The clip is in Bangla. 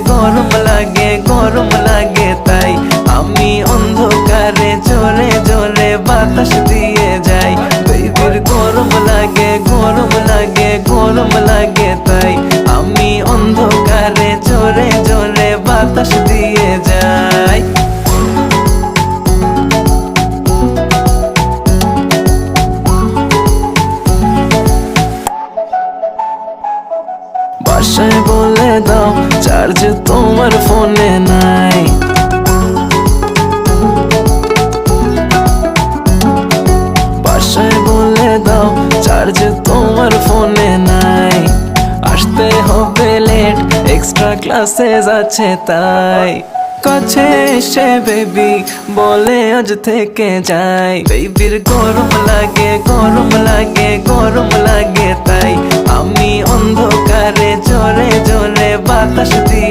গরম লাগে, গরম লাগে তাই আমি অন্ধকারে জোরে জোরে বাতাস দিয়ে যাই। বেবির গরম লাগে, গরম লাগে, গরম লাগে তাই আমি অন্ধকারে জোরে জোরে বাতাস দিয়ে যাই। বাসায় বলে দাও চার্জ তোমার ফোনে নাই। বাসায় বলে দাও চার্জ তোমার ফোনে নাই। আসতে হবে লেট, এক্সট্রা ক্লাসেস আছে তাই। কাছে এসে বেবি বলে আজ থেকে যাই। বেবির গরম লাগে, গরম লাগে, গরম লাগে তাই আমি অন্ধকারে জোরে জোরে বাতাস দিয়ে